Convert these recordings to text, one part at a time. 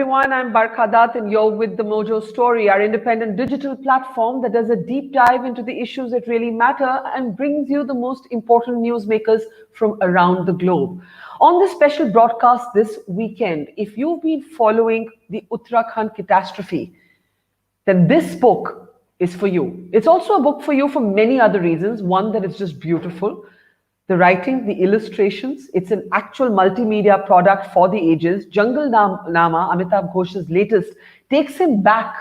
everyone. I'm Barkha Dutt, and you're with The Mojo Story, our independent digital platform that does a deep dive into the issues that really matter and brings you the most important newsmakers from around the globe. On this special broadcast this weekend, if you've been following the Uttarakhand catastrophe, then this book is for you. It's also a book for you for many other reasons. One, that it's just beautiful. The writing, the illustrations, it's an actual multimedia product for the ages. Jungle Nama, Amitav Ghosh's latest, takes him back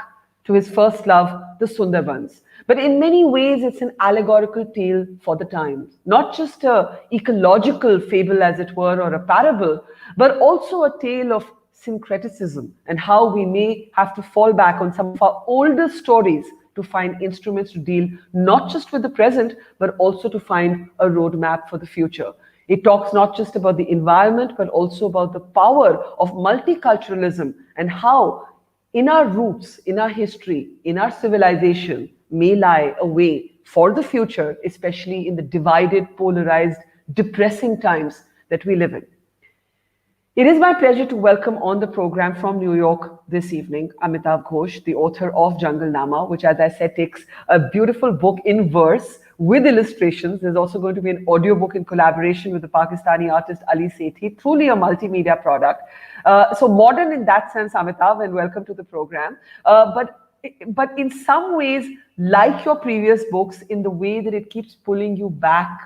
to his first love, the Sundarbans. But in many ways, it's an allegorical tale for the times. Not just a ecological fable, as it were, or a parable, but also a tale of syncretism and how we may have to fall back on some of our older stories to find instruments to deal not just with the present, but also to find a roadmap for the future. It talks not just about the environment, but also about the power of multiculturalism and how in our roots, in our history, in our civilization may lie a way for the future, especially in the divided, polarized, depressing times that we live in. It is my pleasure to welcome on the program from New York this evening, Amitav Ghosh, the author of Jungle Nama, which, as I said, takes a beautiful book in verse with illustrations. There's also going to be an audiobook in collaboration with the Pakistani artist Ali Sethi, truly a multimedia product. So modern in that sense, Amitav, and welcome to the program. But in some ways, like your previous books, in the way that it keeps pulling you back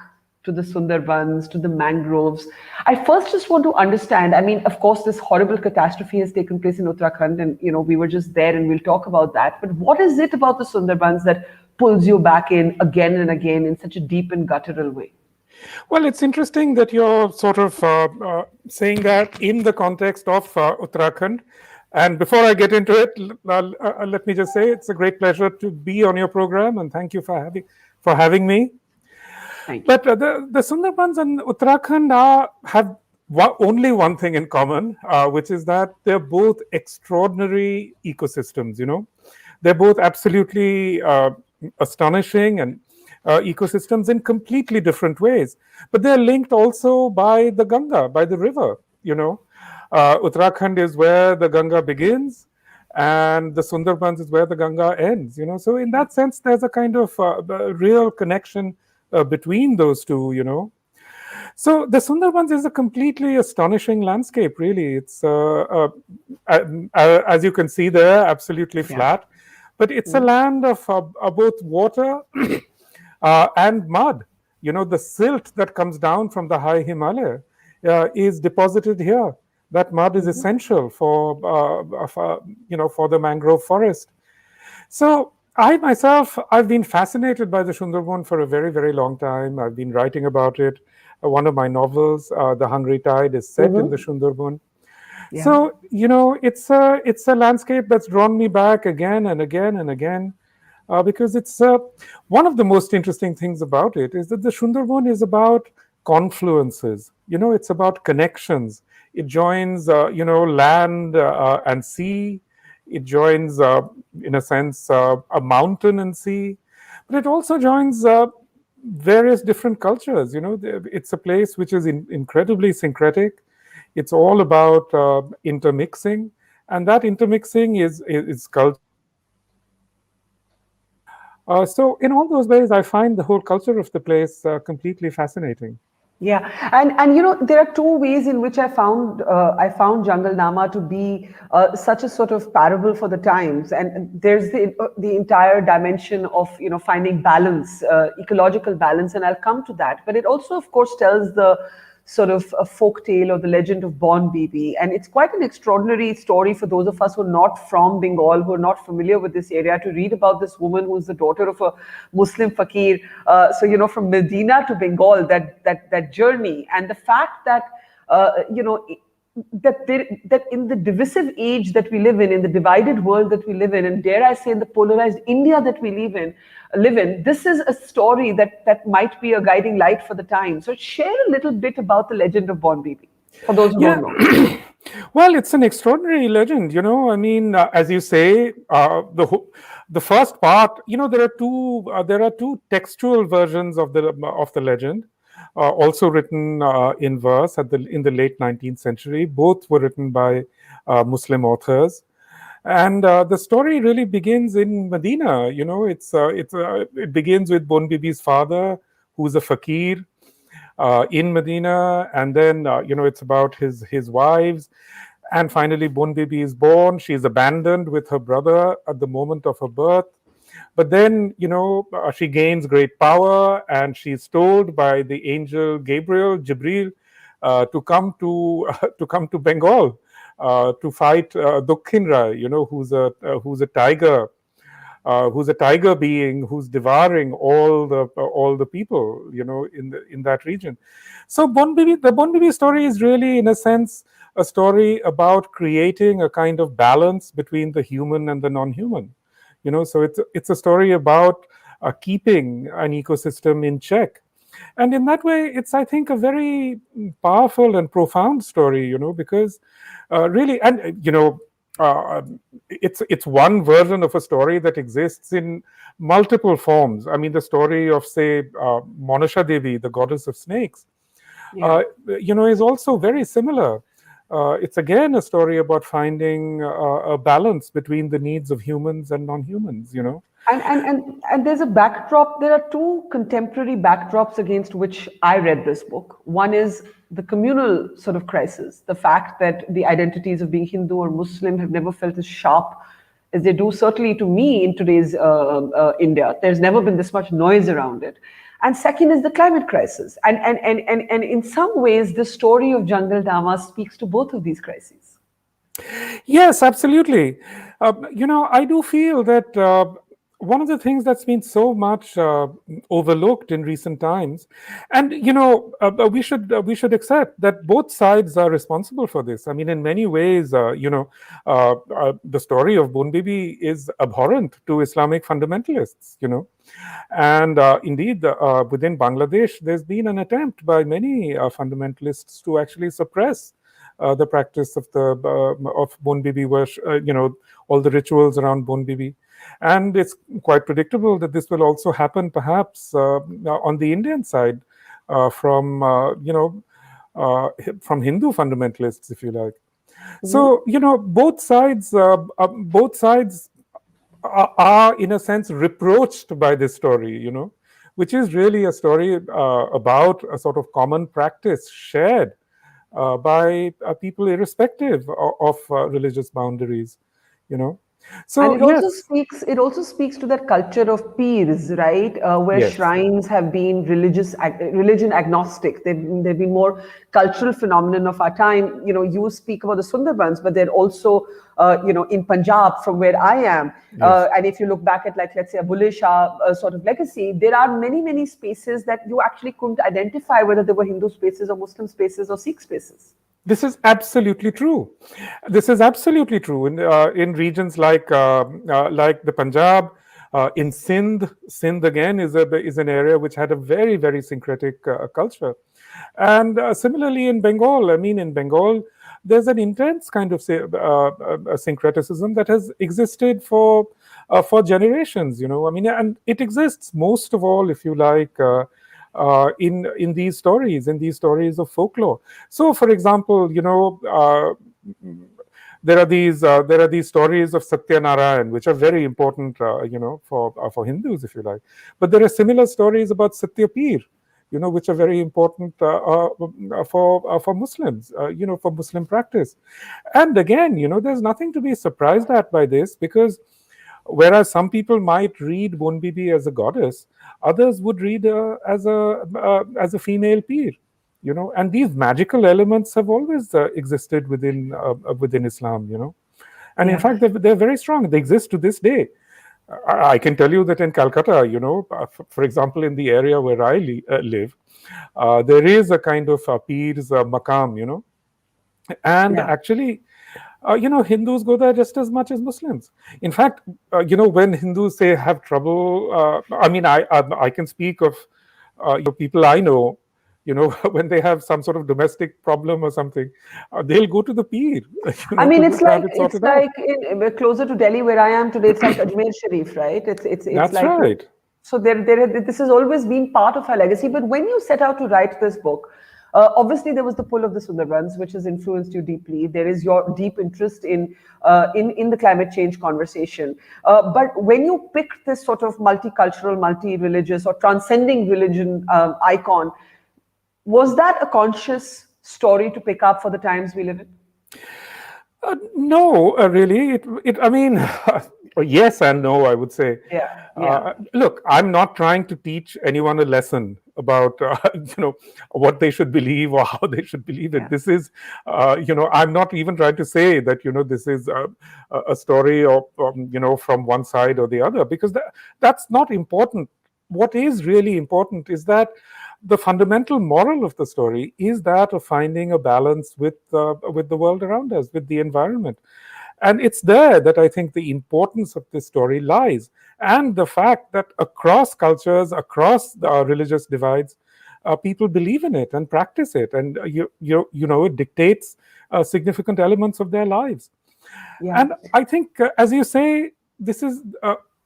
to the Sundarbans, to the mangroves. I first just want to understand, I mean, of course, this horrible catastrophe has taken place in Uttarakhand and, we were just there and we'll talk about that. But what is it about the Sundarbans that pulls you back in again and again in such a deep and guttural way? Well, it's interesting that you're sort of saying that in the context of Uttarakhand. And before I get into it, let me just say it's a great pleasure to be on your program and thank you for having me. But the Sundarbans and Uttarakhand have only one thing in common, which is that they're both extraordinary ecosystems, They're both absolutely astonishing and ecosystems in completely different ways. But they're linked also by the Ganga, by the river, Uttarakhand is where the Ganga begins and the Sundarbans is where the Ganga ends, So in that sense, there's a kind of real connection between those two, So the Sundarbans is a completely astonishing landscape, really. It's, as you can see there, absolutely flat. But it's a land of both water and mud. The silt that comes down from the high Himalaya is deposited here. That mud is essential for the mangrove forest. So I myself, I've been fascinated by the Sundarban for a very, very long time. I've been writing about it. One of my novels, The Hungry Tide, is set in the Sundarban. Yeah. So, it's a landscape that's drawn me back again and again and again, because it's one of the most interesting things about it is that the Sundarban is about confluences. It's about connections. It joins, land and sea. It joins, in a sense, a mountain and sea, but it also joins various different cultures. It's a place which is incredibly syncretic. It's all about intermixing, and that intermixing is culture. So in all those ways, I find the whole culture of the place completely fascinating. Yeah, and there are two ways in which I found Jungle Nama to be such a sort of parable for the times, and there's the entire dimension of finding balance, ecological balance, and I'll come to that. But it also, of course, tells the sort of a folk tale or the legend of Born Bibi, and it's quite an extraordinary story for those of us who are not from Bengal, who are not familiar with this area, to read about this woman who's the daughter of a Muslim Fakir. So from Medina to Bengal, that journey, and the fact that that in the divisive age that we live in the divided world that we live in, and dare I say in the polarized India that we live in, this is a story that might be a guiding light for the time. So share a little bit about the legend of Born Bibi, for those who don't know. Well, it's an extraordinary legend, I mean, as you say, the first part, there are two textual versions of the legend. Also written in verse in the late 19th century. Both were written by Muslim authors. And the story really begins in Medina. It begins with Bon Bibi's father, who's a fakir in Medina, and then it's about his wives, and finally Bon Bibi is born. She is abandoned with her brother at the moment of her birth, but then she gains great power, and she's told by the angel Gabriel, Jibril, to come to to come to Bengal to fight Dukhinra, who's a tiger, who's a tiger being who's devouring all the people, in that region. So the Bon Bibi story is really, in a sense, a story about creating a kind of balance between the human and the non-human. So it's a story about keeping an ecosystem in check. And in that way, it's, I think, a very powerful and profound story, because really, and it's one version of a story that exists in multiple forms. I mean, the story of, say, Monasha Devi, the goddess of snakes, is also very similar. It's again a story about finding a balance between the needs of humans and non-humans. And there's a backdrop. There are two contemporary backdrops against which I read this book. One is the communal sort of crisis, the fact that the identities of being Hindu or Muslim have never felt as sharp as they do, certainly to me, in today's India. There's never been this much noise around it. And second is the climate crisis. And in some ways, the story of Jungle Dharma speaks to both of these crises. Yes, absolutely. I do feel that one of the things that's been so much overlooked in recent times, and we should accept that both sides are responsible for this. I mean, in many ways, the story of Bon Bibi is abhorrent to Islamic fundamentalists. And indeed, within Bangladesh, there's been an attempt by many fundamentalists to actually suppress the practice of Bon Bibi worship, all the rituals around Bon Bibi. And it's quite predictable that this will also happen, perhaps, on the Indian side, from Hindu fundamentalists, if you like. Mm-hmm. So both sides are, in a sense, reproached by this story, which is really a story about a sort of common practice shared by people irrespective of religious boundaries. So, and it also speaks to that culture of peers, right? Where shrines have been religion agnostic. They've been more cultural phenomenon of our time. You speak about the Sundarbans, but they're also in Punjab, from where I am. And if you look back at, like, let's say, a Bulle Shah sort of legacy, there are many spaces that you actually couldn't identify whether they were Hindu spaces or Muslim spaces or Sikh spaces. This is absolutely true. This is absolutely true in regions like the Punjab, in Sindh. Sindh again is an area which had a very, very syncretic culture, and similarly in Bengal. I mean, in Bengal, there's an intense kind of syncretism that has existed for generations. I mean, and it exists most of all, if you like, in these stories of folklore. So, for example, there are these stories of Satyanarayan, which are very important, for Hindus, if you like. But there are similar stories about Satyapir, which are very important for Muslims, for Muslim practice. And again, there's nothing to be surprised at by this, because whereas some people might read Bon Bibi as a goddess, others would read her as a female peer, and these magical elements have always existed within Islam, and in fact they're very strong. They exist to this day. I can tell you that in Calcutta, for example, in the area where I live, there is a kind of peer's maqam, and actually, Hindus go there just as much as Muslims. In fact, when Hindus say have trouble, I mean, I can speak of people I know. When they have some sort of domestic problem or something, they'll go to the peer. I mean, it's like closer to Delhi where I am today. It's like Ajmer Sharif, right? It's That's like, right. So this has always been part of our legacy. But when you set out to write this book, Obviously, there was the pull of the Sundarbans, which has influenced you deeply. There is your deep interest in the climate change conversation. But when you picked this sort of multicultural, multi-religious, or transcending religion icon, was that a conscious story to pick up for the times we live in? No, really. I mean, yes and no, I would say. Yeah, yeah, Look, I'm not trying to teach anyone a lesson about, what they should believe or how they should believe it. yeah. This is, I'm not even trying to say that, this is a story of, from one side or the other, because that's not important. What is really important is that the fundamental moral of the story is that of finding a balance with the world around us, with the environment. And it's there that I think the importance of this story lies, and the fact that across cultures, across the religious divides, people believe in it and practice it, and it dictates significant elements of their lives. Yeah. And I think, as you say, this is,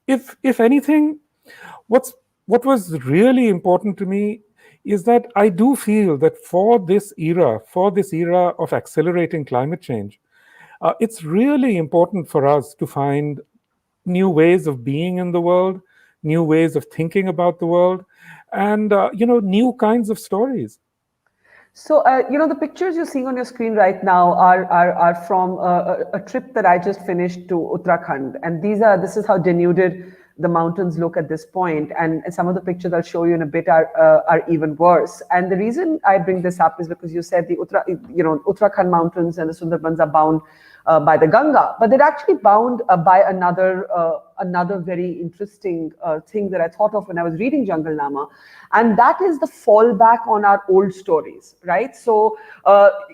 if anything, what was really important to me is that I do feel that for this era of accelerating climate change, it's really important for us to find new ways of being in the world, new ways of thinking about the world, and new kinds of stories. So, the pictures you're seeing on your screen right now are from a trip that I just finished to Uttarakhand, and this is how denuded the mountains look at this point. And some of the pictures I'll show you in a bit are even worse. And the reason I bring this up is because you said the Uttarakhand mountains and the Sundarbans are bound by the Ganga, but they're actually bound by another very interesting thing that I thought of when I was reading Jungle Nama, and that is the fallback on our old stories, right? So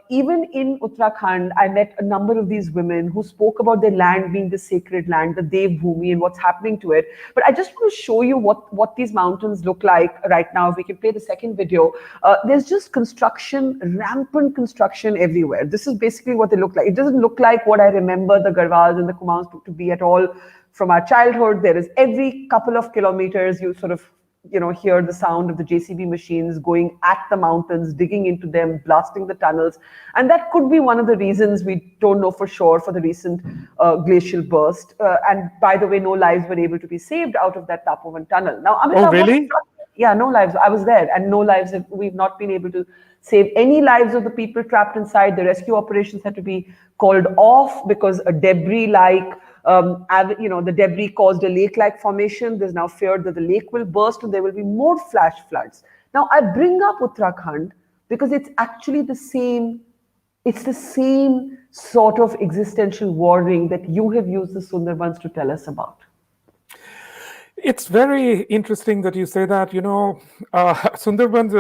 even in Uttarakhand, I met a number of these women who spoke about their land being the sacred land, the Dev Bhumi, and what's happening to it. But I just want to show you what these mountains look like right now. If we can play the second video, there's just construction, rampant construction everywhere. This is basically what they look like. It doesn't look like what I remember the Garhwals and the Kumaons to be at all from our childhood. There is every couple of kilometers, you sort of hear the sound of the JCB machines going at the mountains, digging into them, blasting the tunnels. And that could be one of the reasons, we don't know for sure, for the recent glacial burst. And by the way, no lives were able to be saved out of that Tapovan tunnel. Now, Oh, Amitav, really? yeah, no lives. I was there, and no lives. We've not been able to save any lives of the people trapped inside. The rescue operations had to be called off because a debris-like, the debris caused a lake-like formation. There's now fear that the lake will burst and there will be more flash floods. Now, I bring up Uttarakhand because it's actually the same. It's the same sort of existential warning that you have used the Sundarbans to tell us about. It's very interesting that you say that. Sundarbans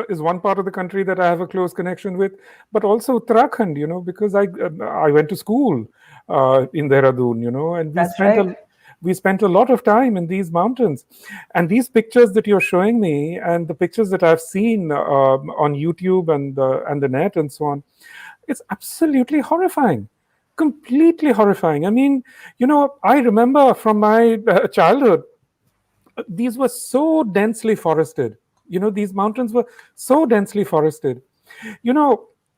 is one part of the country that I have a close connection with, but also Uttarakhand, because I went to school in Dehradun, and we spent a lot of time in these mountains. And these pictures that you're showing me, and the pictures that I've seen on YouTube and the net and so on, it's absolutely horrifying. Completely horrifying. I mean, I remember from my childhood, these were so densely forested. These mountains were so densely forested.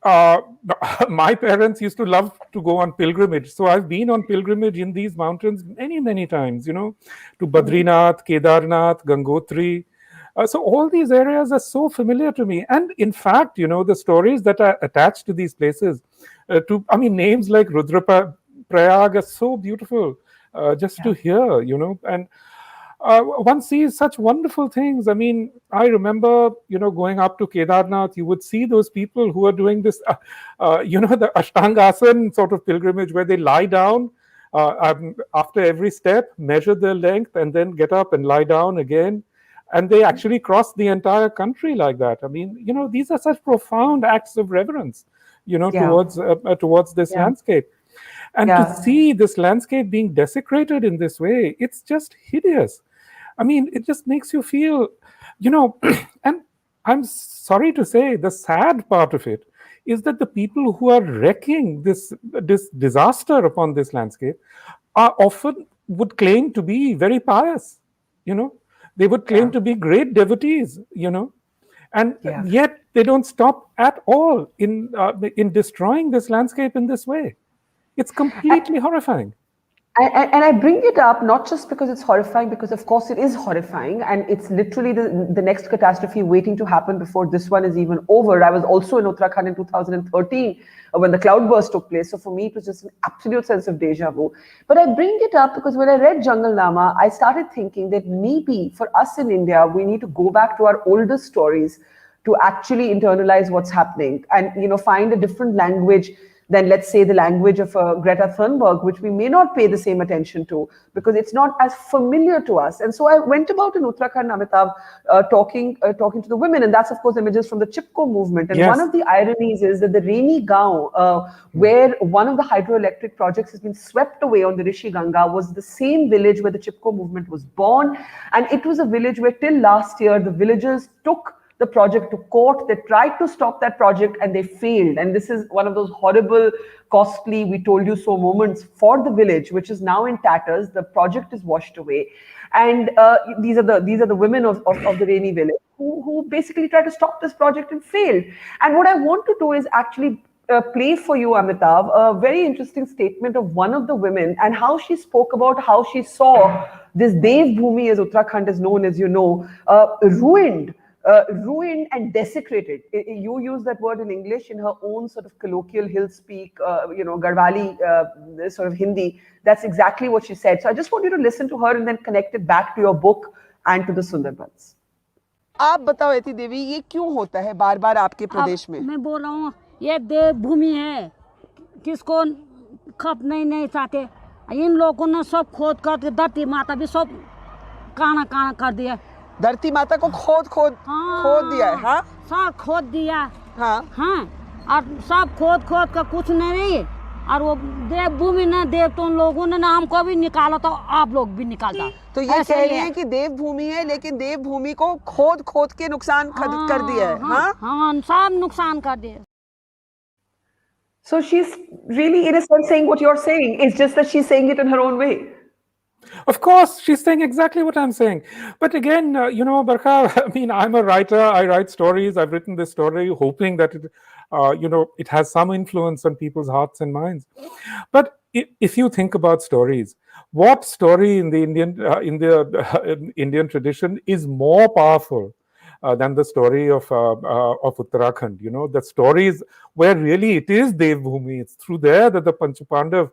My parents used to love to go on pilgrimage. So I've been on pilgrimage in these mountains many, many times, to Badrinath, Kedarnath, Gangotri. So all these areas are so familiar to me. And in fact, the stories that are attached to these places, names like Rudraprayag are so beautiful just to hear, and one sees such wonderful things. I mean, I remember, going up to Kedarnath, you would see those people who are doing this, the Ashtangasana sort of pilgrimage where they lie down after every step, measure their length, and then get up and lie down again. And they actually cross the entire country like that. I mean, these are such profound acts of reverence, towards this landscape. And to see this landscape being desecrated in this way, it's just hideous. I mean, it just makes you feel, and I'm sorry to say, the sad part of it is that the people who are wreaking this disaster upon this landscape are often would claim to be very pious, they would claim to be great devotees, And Yeah. yet they don't stop at all in destroying this landscape in this way. It's completely horrifying. And I bring it up not just because it's horrifying, because of course it is horrifying, and it's literally the next catastrophe waiting to happen before this one is even over. I was also in Uttarakhand in 2013 when the cloudburst took place. So for me, it was just an absolute sense of deja vu. But I bring it up because when I read Jungle Nama, I started thinking that maybe for us in India, we need to go back to our older stories to actually internalize what's happening and find a different language than, let's say, the language of Greta Thunberg, which we may not pay the same attention to because it's not as familiar to us. And so I went about in Uttarakhand, Amitav, talking to the women, and that's of course images from the Chipko movement. And Yes. one of the ironies is that the Reni Gaon, where one of the hydroelectric projects has been swept away on the Rishi Ganga, was the same village where the Chipko movement was born, and it was a village where till last year the villagers took the project to court. They tried to stop that project and they failed. And this is one of those horrible, costly, we told you so moments for the village, which is now in tatters. The project is washed away. And these are the women of the Reni village who basically tried to stop this project and failed. And what I want to do is actually play for you, Amitav, a very interesting statement of one of the women and how she spoke about how she saw this Dev Bhumi, as Uttarakhand is known, as you know, ruined and desecrated. You use that word in English in her own sort of colloquial hill speak, Garhwali sort of Hindi. That's exactly what she said. So I just want you to listen to her and then connect it back to your book and to the Sundarbans. आप बताओ यति देवी, ये क्यों होता है बार बार आपके प्रदेश में? मैं बोल रहा हूँ ये देव भूमि है, किसको खप नहीं चाहते। इन लोगों ने सब खोद कर धरती माता भी सब काना काना कर दिया। धरती माता को खोद दिया है। हाँ, सब खोद दिया। हाँ, और सब खोद कर कुछ नहीं। और वो देव भूमि ने देव तो उन लोगों ने ना हमको भी निकाला, तो आप लोग भी निकालता। तो ये कह रही है कि देव भूमि है, लेकिन देव भूमि को खोद के नुकसान कर दिया है। हाँ, सब नुकसान कर दिया। So she's really, in a sense, saying what you're saying. It's just that she's saying it in her own way. Of course, she's saying exactly what I'm saying. But again, Barkha, I mean, I'm a writer. I write stories. I've written this story hoping that it has some influence on people's hearts and minds. But if you think about stories, what story in the Indian tradition is more powerful than the story of Uttarakhand? The stories where really it is Dev Bhumi. It's through there that the Panchapandav,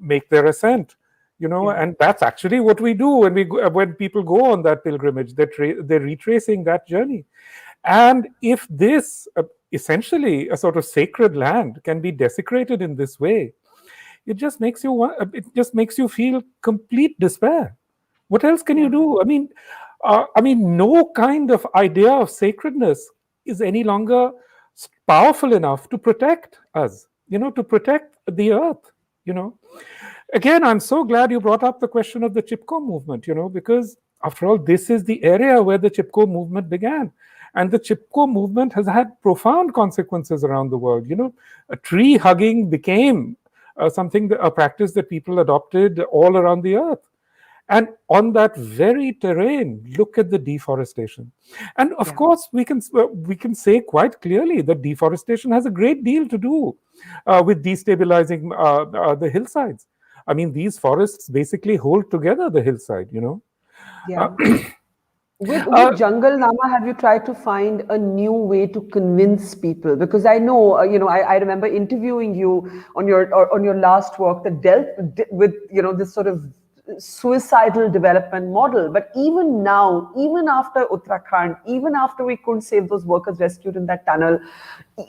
make their ascent, and that's actually what we do when people go on that pilgrimage. They're retracing that journey. And if this essentially a sort of sacred land can be desecrated in this way, it just makes you feel complete despair. What else can you do? I mean, no kind of idea of sacredness is any longer powerful enough to protect us, to protect the earth, Again, I'm so glad you brought up the question of the Chipko movement, because after all, this is the area where the Chipko movement began. And the Chipko movement has had profound consequences around the world. A tree hugging became a practice that people adopted all around the earth. And on that very terrain, look at the deforestation. And of course, we can say quite clearly that deforestation has a great deal to do with destabilizing the hillsides. I mean, these forests basically hold together the hillside, Yeah. With Jungle Nama, have you tried to find a new way to convince people? Because I know, I remember interviewing you on your last work that dealt with, this sort of suicidal development model. But even now, even after Uttarakhand, even after we couldn't save those workers rescued in that tunnel,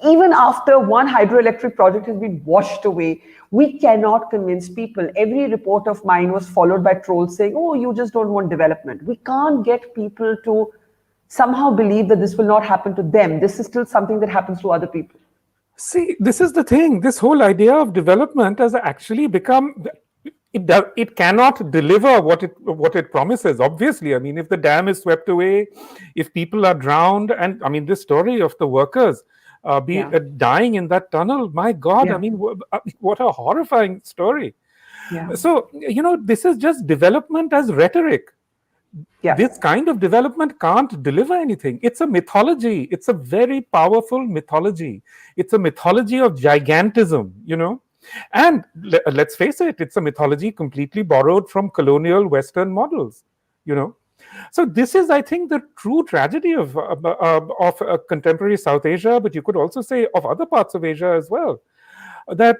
even after one hydroelectric project has been washed away, we cannot convince people. Every report of mine was followed by trolls saying, oh, you just don't want development. We can't get people to somehow believe that this will not happen to them. This is still something that happens to other people. See, this is the thing. This whole idea of development has actually become... It cannot deliver what it promises. Obviously, I mean, if the dam is swept away, if people are drowned, and I mean, this story of the workers dying in that tunnel, my God, Yeah. I mean, what a horrifying story. Yeah. So, this is just development as rhetoric. Yeah. This kind of development can't deliver anything. It's a mythology. It's a very powerful mythology. It's a mythology of gigantism, And let's face it, it's a mythology completely borrowed from colonial Western models, So this is, I think, the true tragedy of contemporary South Asia, but you could also say of other parts of Asia as well, that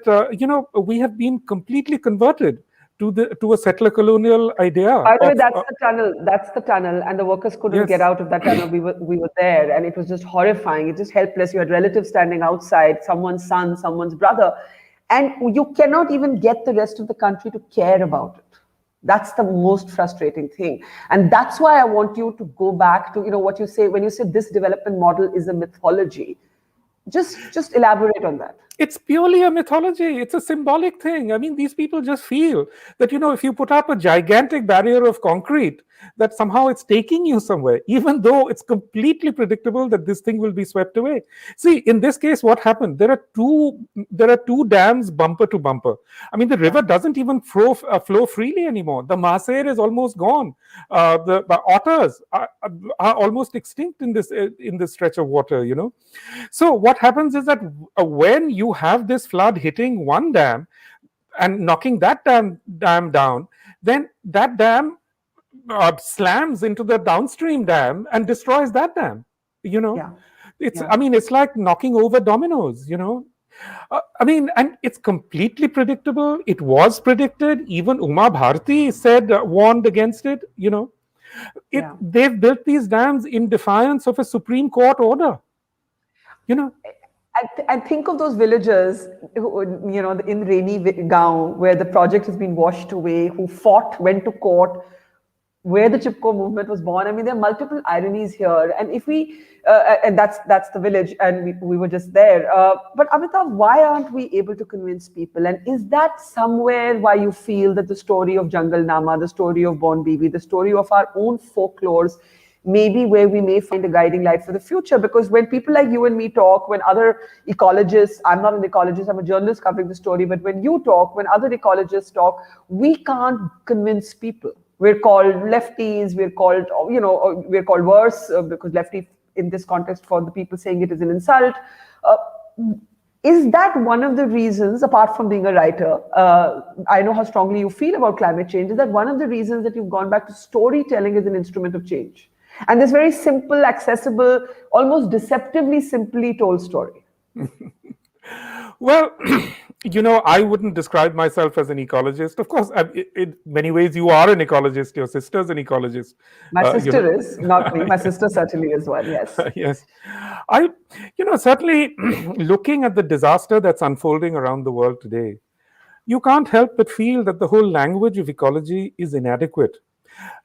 we have been completely converted to a settler colonial idea. By the way, that's the tunnel. That's the tunnel, and the workers couldn't get out of that tunnel. We were there, and it was just horrifying. It's just helpless. You had relatives standing outside, someone's son, someone's brother, and you cannot even get the rest of the country to care about it. That's the most frustrating thing, and that's why I want you to go back to what you say when you say this development model is a mythology. Just elaborate on that. It's purely a mythology. It's a symbolic thing. I mean, these people just feel that, if you put up a gigantic barrier of concrete, that somehow it's taking you somewhere, even though it's completely predictable that this thing will be swept away. See, in this case, what happened? There are two dams bumper to bumper. I mean, the river doesn't even flow freely anymore. The Maser is almost gone. The otters are almost extinct in this stretch of water. So what happens is that when you have this flood hitting one dam and knocking that dam down, then that dam slams into the downstream dam and destroys that dam. It's like knocking over dominoes. And it's completely predictable. It was predicted. Even Uma Bharti warned against it. They've built these dams in defiance of a Supreme Court order. And think of those villagers, in Rainy Gaon, where the project has been washed away, who went to court, where the Chipko movement was born. I mean, there are multiple ironies here. And if we, and that's the village, and we were just there. But Amitav, why aren't we able to convince people? And is that somewhere why you feel that the story of Jungle Nama, the story of Born Bibi, the story of our own folklores, maybe where we may find a guiding light for the future? Because when people like you and me talk, when other ecologists, I'm not an ecologist, I'm a journalist covering the story, but when you talk, when other ecologists talk, we can't convince people. We're called lefties, we're called worse, because lefty in this context for the people saying it is an insult. Is that one of the reasons, apart from being a writer, I know how strongly you feel about climate change, is that one of the reasons that you've gone back to storytelling as an instrument of change? And this very simple, accessible, almost deceptively simply told story. Well, I wouldn't describe myself as an ecologist. Of course, in many ways, you are an ecologist. Your sister's an ecologist. My sister is, not me. My sister certainly is one, yes. Yes. Certainly looking at the disaster that's unfolding around the world today, you can't help but feel that the whole language of ecology is inadequate.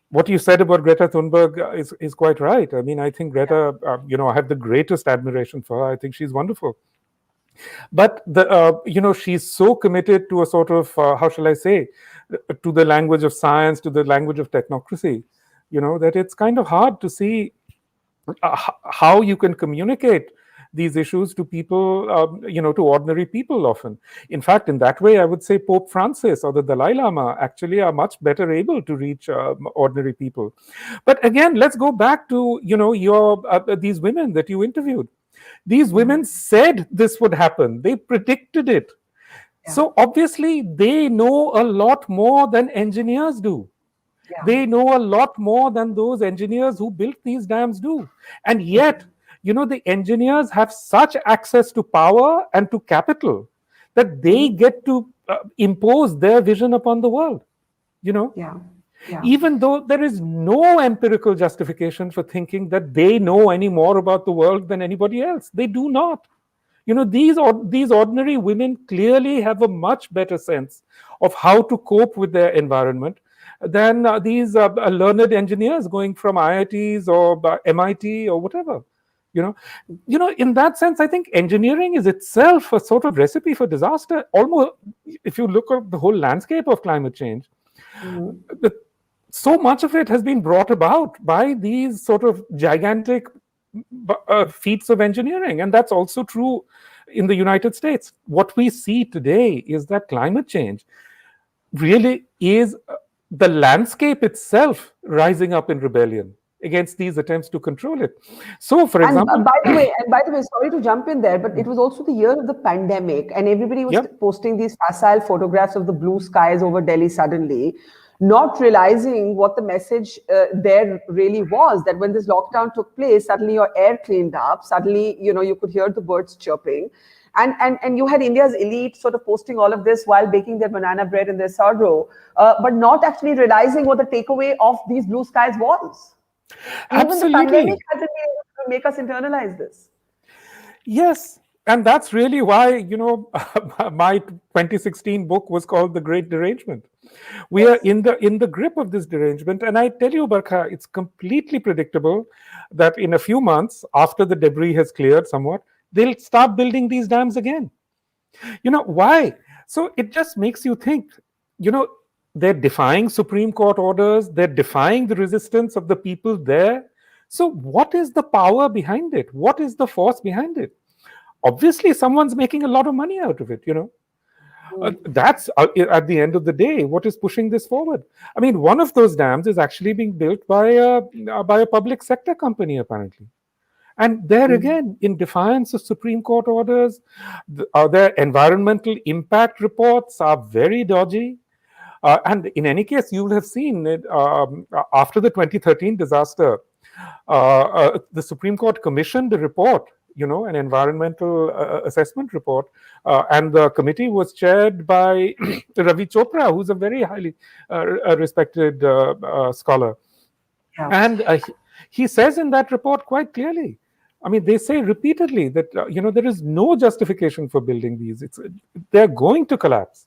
What you said about Greta Thunberg is quite right. I mean, I think Greta, I have the greatest admiration for her. I think she's wonderful. But she's so committed to a sort of, how shall I say, to the language of science, to the language of technocracy, that it's kind of hard to see how you can communicate these issues to people, to ordinary people often. In fact, in that way, I would say Pope Francis or the Dalai Lama actually are much better able to reach ordinary people. But again, let's go back to, these women that you interviewed. These women said this would happen. They predicted it. Yeah. So obviously, they know a lot more than engineers do. Yeah. They know a lot more than those engineers who built these dams do. And yet, the engineers have such access to power and to capital that they get to impose their vision upon the world, Yeah. Yeah. Even though there is no empirical justification for thinking that they know any more about the world than anybody else. They do not. These ordinary women clearly have a much better sense of how to cope with their environment than these learned engineers going from IITs or MIT or whatever. In that sense, I think engineering is itself a sort of recipe for disaster. Almost, if you look at the whole landscape of climate change, so much of it has been brought about by these sort of gigantic feats of engineering. And that's also true in the United States. What we see today is that climate change really is the landscape itself rising up in rebellion against these attempts to control it. So, for And example, by the way, sorry to jump in there, but it was also the year of the pandemic, and everybody was yeah, posting these facile photographs of the blue skies over Delhi suddenly, not realizing what the message there really was. That when this lockdown took place, suddenly your air cleaned up. Suddenly, you could hear the birds chirping, and you had India's elite sort of posting all of this while baking their banana bread and their sourdough, but not actually realizing what the takeaway of these blue skies was. Even the pandemic absolutely. hasn't been able to make us internalize this. Yes, and that's really why, my 2016 book was called The Great Derangement. We are in the grip of this derangement, and I tell you, Barkha, it's completely predictable that in a few months, after the debris has cleared somewhat, they'll start building these dams again. Why? So it just makes you think, you know, they're defying Supreme Court orders, they're defying the resistance of the people there. So, what is the power behind it? What is the force behind it? Obviously, someone's making a lot of money out of it. That's at the end of the day what is pushing this forward. I mean, one of those dams is actually being built by a public sector company, apparently. And there again, in defiance of Supreme Court orders, their environmental impact reports are very dodgy. And in any case, you will have seen it after the 2013 disaster. The Supreme Court commissioned a report, an environmental assessment report, and the committee was chaired by Ravi Chopra, who's a very highly respected scholar. Yeah. And he says in that report quite clearly, I mean, they say repeatedly that, there is no justification for building these. They're going to collapse.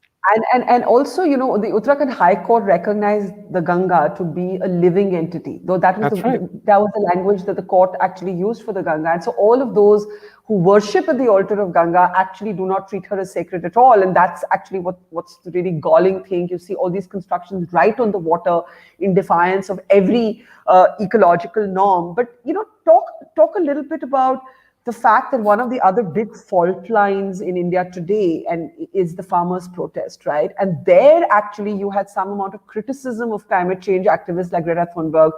And also, the Uttarakhand High Court recognized the Ganga to be a living entity, though that was That's right. that was the language that the court actually used for the Ganga. And so all of those who worship at the altar of Ganga actually do not treat her as sacred at all. And that's actually what's the really galling thing. You see all these constructions right on the water in defiance of every ecological norm. But talk a little bit about the fact that one of the other big fault lines in India today is the farmers' protest, right? And there actually you had some amount of criticism of climate change activists like Greta Thunberg,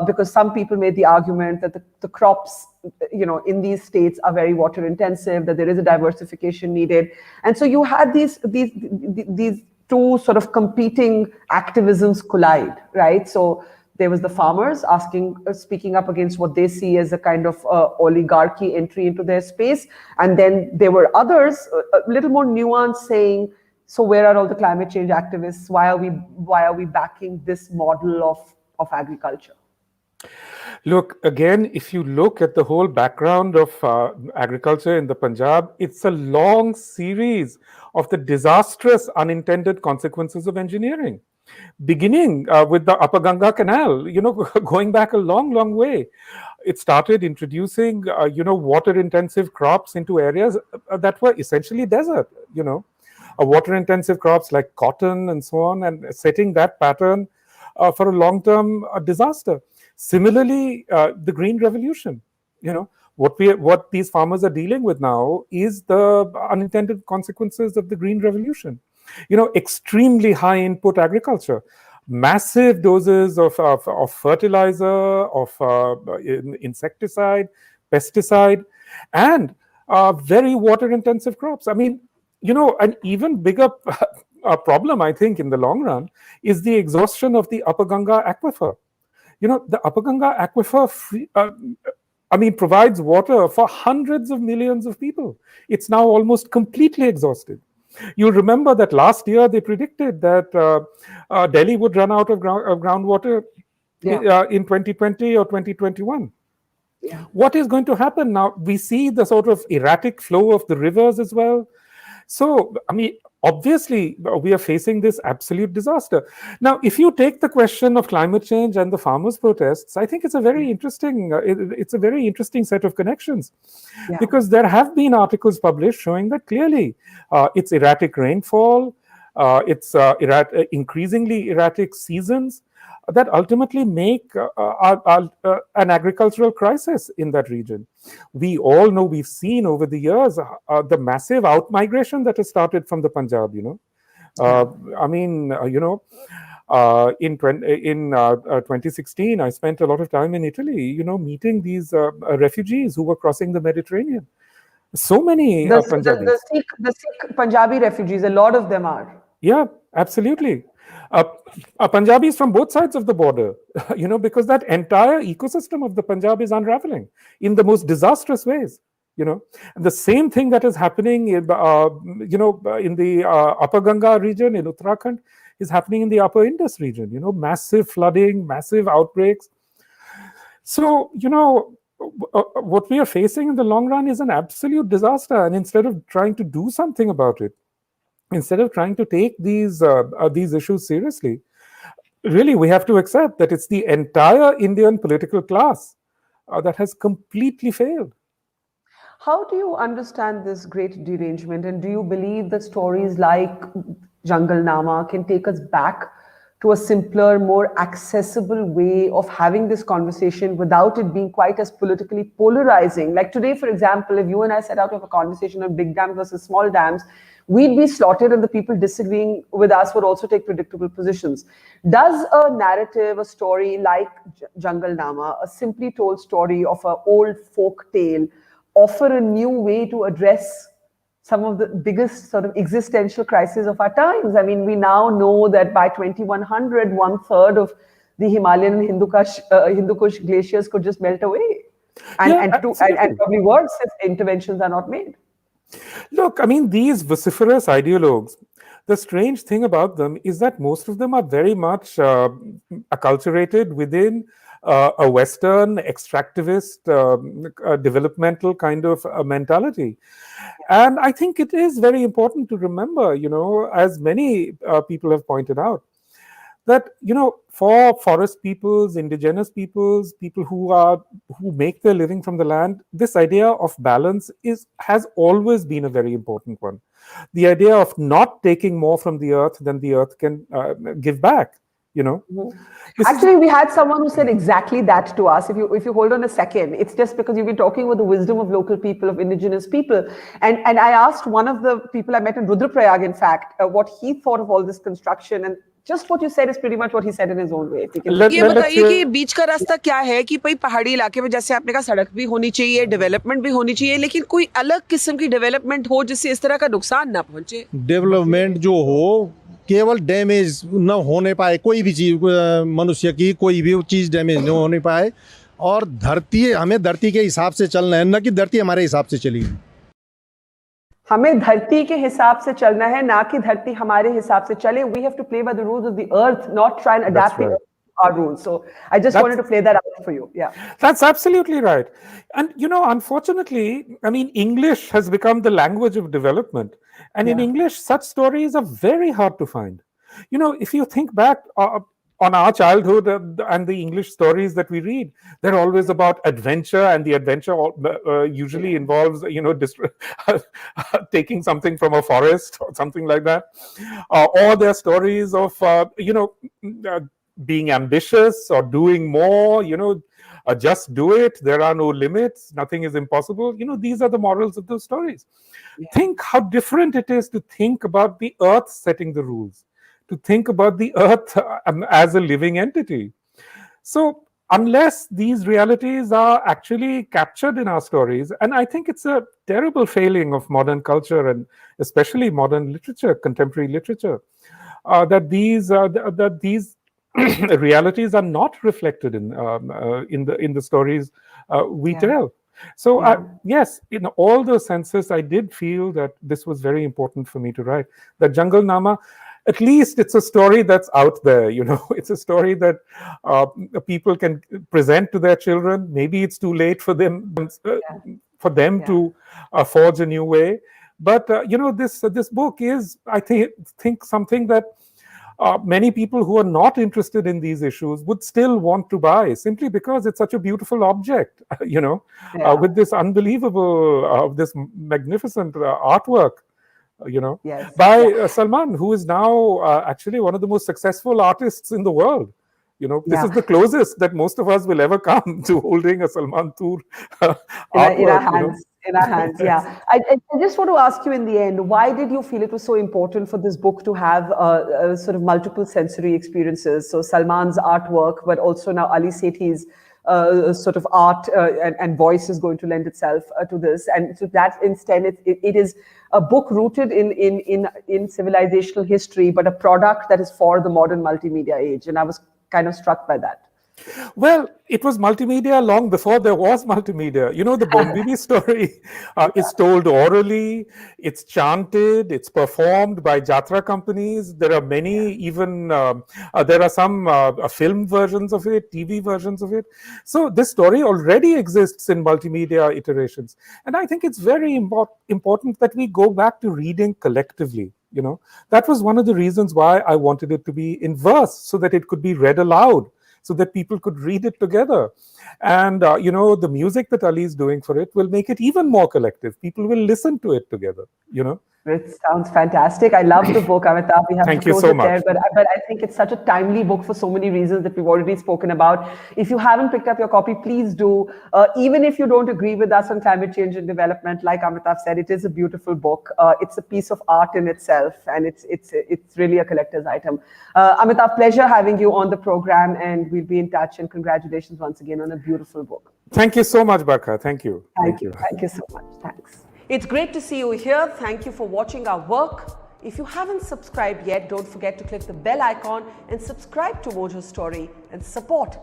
because some people made the argument that the crops, in these states are very water intensive, that there is a diversification needed. And so you had these two sort of competing activisms collide, right? So there was the farmers speaking up against what they see as a kind of oligarchy entry into their space. And then there were others, a little more nuanced, saying, so where are all the climate change activists? Why are we backing this model of agriculture? Look, again, if you look at the whole background of agriculture in the Punjab, it's a long series of the disastrous unintended consequences of engineering, beginning with the Upper Ganga Canal, going back a long, long way. It started introducing, water-intensive crops into areas that were essentially desert, water-intensive crops like cotton and so on, and setting that pattern for a long-term disaster. Similarly, the Green Revolution, what these farmers are dealing with now is the unintended consequences of the Green Revolution. Extremely high input agriculture, massive doses of fertilizer, of insecticide, pesticide, and very water intensive crops. I mean, an even bigger problem, I think, in the long run is the exhaustion of the Upper Ganga aquifer. The Upper Ganga aquifer provides water for hundreds of millions of people. It's now almost completely exhausted. You'll remember that last year they predicted that Delhi would run out of groundwater in 2020 or 2021. Yeah. What is going to happen now? We see the sort of erratic flow of the rivers as well. So, obviously, we are facing this absolute disaster. Now, if you take the question of climate change and the farmers' protests, I think it's a very interesting. It's a very interesting set of connections, because there have been articles published showing that clearly it's erratic rainfall, it's increasingly erratic seasons that ultimately make an agricultural crisis in that region. We all know, we've seen over the years the massive out-migration that has started from the Punjab, In 2016, I spent a lot of time in Italy, meeting these refugees who were crossing the Mediterranean. So many Punjabis. The Sikh Punjabi refugees, a lot of them are. Yeah, absolutely. Punjabis from both sides of the border, because that entire ecosystem of the Punjab is unraveling in the most disastrous ways. And the same thing that is happening in the Upper Ganga region in Uttarakhand is happening in the Upper Indus region. Massive flooding, massive outbreaks. So, what we are facing in the long run is an absolute disaster. And instead of trying to do something about it, instead of trying to take these issues seriously, really we have to accept that it's the entire Indian political class that has completely failed. How do you understand this great derangement, and do you believe that stories like Jungle Nama can take us back to a simpler, more accessible way of having this conversation without it being quite as politically polarizing? Like today, for example, if you and I set out of a conversation on big dams versus small dams, we'd be slaughtered and the people disagreeing with us would also take predictable positions. Does a narrative, a story like Jungle Nama, a simply told story of an old folk tale, offer a new way to address some of the biggest sort of existential crises of our times? I mean, we now know that by 2100, 1/3 of the Himalayan and Hindu Kush glaciers could just melt away. And probably worse if interventions are not made. Look, I mean, these vociferous ideologues, the strange thing about them is that most of them are very much acculturated within a Western extractivist developmental kind of mentality. And I think it is very important to remember, as many people have pointed out, that for forest peoples, indigenous peoples, people who make their living from the land, this idea of balance has always been a very important one. The idea of not taking more from the earth than the earth can give back. Actually, we had someone who said exactly that to us. If you hold on a second, it's just because you've been talking with the wisdom of local people, of indigenous people. And I asked one of the people I met in Rudraprayag, in fact, what he thought of all this construction. And just what you said is pretty much what he said in his own way. ये बताइए कि बीच का रास्ता क्या है कि भाई पहाड़ी इलाके में जैसे आपने कहा सड़क भी होनी चाहिए, डेवलपमेंट भी होनी चाहिए, लेकिन कोई अलग किस्म की डेवलपमेंट हो जिससे इस तरह का नुकसान ना पहुंचे. डेवलपमेंट जो हो केवल डैमेज न होने पाए, कोई भी चीज मनुष्य की कोई भी चीज डैमेज न होने पाए, और हमें धरती के हिसाब से चलना है, न कि धरती हमारे हिसाब से चली. हमें धरती के हिसाब से चलना है, ना कि धरती हमारे हिसाब से चले. We have to play by the rules of the earth, not try and adapt our rules. So I just wanted to play that out for you. Yeah, that's absolutely right. And unfortunately, I mean, English has become the language of development, and in English, such stories are very hard to find. If you think back on our childhood and the English stories that we read, they're always about adventure, and the adventure usually involves, taking something from a forest or something like that, or they're stories of, being ambitious or doing more, just do it. There are no limits. Nothing is impossible. These are the morals of those stories. Yeah. Think how different it is to think about the earth setting the rules, to think about the earth as a living entity. So unless these realities are actually captured in our stories, and I think it's a terrible failing of modern culture and especially modern literature, contemporary literature, that these realities are not reflected in the stories we tell. So yes, in all those senses, I did feel that this was very important for me to write. That Jungle Nama, at least it's a story that's out there. It's a story that people can present to their children. Maybe it's too late for them to forge a new way. But this book is, I think something that many people who are not interested in these issues would still want to buy, simply because it's such a beautiful object, with this unbelievable, this magnificent artwork, by Salman, who is now actually one of the most successful artists in the world. This is the closest that most of us will ever come to holding a Salman Toor artwork. In our hands. in our hands. Yeah. I just want to ask you in the end, why did you feel it was so important for this book to have sort of multiple sensory experiences? So Salman's artwork, but also now Ali Sethi's sort of art and voice is going to lend itself to this. And to that extent, it is a book rooted in civilizational history, but a product that is for the modern multimedia age. And I was kind of struck by that. Well, it was multimedia long before there was multimedia. You know, the Bombibi story is told orally, it's chanted, it's performed by jatra companies. There are many, even there are some film versions of it, TV versions of it. So this story already exists in multimedia iterations. And I think it's very important that we go back to reading collectively. You know, that was one of the reasons why I wanted it to be in verse, so that it could be read aloud, so that people could read it together. And, you know, the music that Ali is doing for it will make it even more collective. People will listen to it together, you know. It sounds fantastic. I love the book, Amitav. We have Thank to you close so it there, much. but I think it's such a timely book for so many reasons that we've already spoken about. If you haven't picked up your copy, please do. Even if you don't agree with us on climate change and development, like Amitav said, it is a beautiful book. It's a piece of art in itself, and it's really a collector's item. Amitav, pleasure having you on the program, and we'll be in touch. And congratulations once again on a beautiful book. Thank you so much, Barkha. Thank you. Thank you. Thank you so much. Thanks. It's great to see you here. Thank you for watching our work. If you haven't subscribed yet, don't forget to click the bell icon and subscribe to Mojo Story and support